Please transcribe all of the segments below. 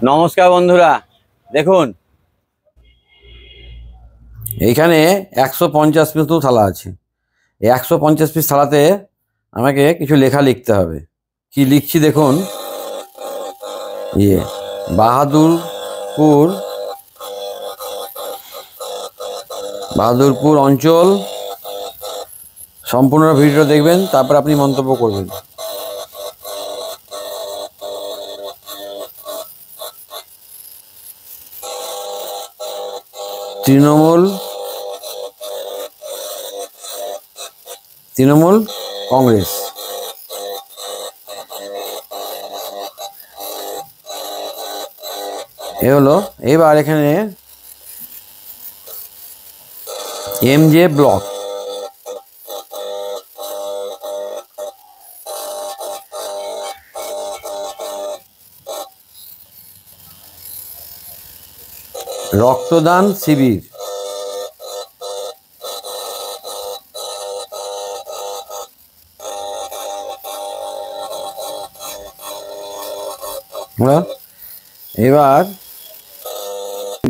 নমস্কার বন্ধুরা, দেখুন এইখানে 150 পিস তো থালা আছে। এই 150 পিস থালাতে আমাকে কিছু লেখা লিখতে হবে। কি লিখছি দেখুন। বাহাদুরপুর বাহাদুরপুর অঞ্চল। সম্পূর্ণ ভিডিওটা দেখবেন, তারপর আপনি মন্তব্য করবেন। তৃণমূল কংগ্রেস। এ হলো। এবার এখানে MJ ব্লক। রক্তদান শিবির। এবার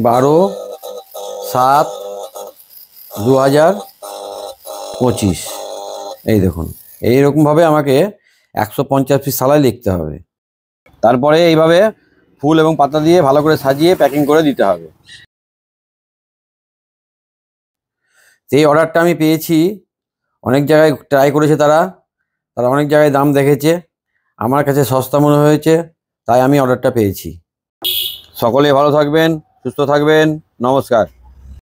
12/7/2025। এই দেখুন, এইরকমভাবে আমাকে 150 পিস থালায় লিখতে হবে। তারপরে এইভাবে ফুল এবং পাতা দিয়ে ভালো করে সাজিয়ে প্যাকিং করে দিতে হবে। এই অর্ডারটা আমি পেয়েছি, অনেক জায়গায় ট্রাই করেছে তারা অনেক জায়গায় দাম দেখেছে, আমার কাছে সস্তা মনে হয়েছে, তাই আমি অর্ডারটা পেয়েছি। সকলে ভালো থাকবেন, সুস্থ থাকবেন। নমস্কার।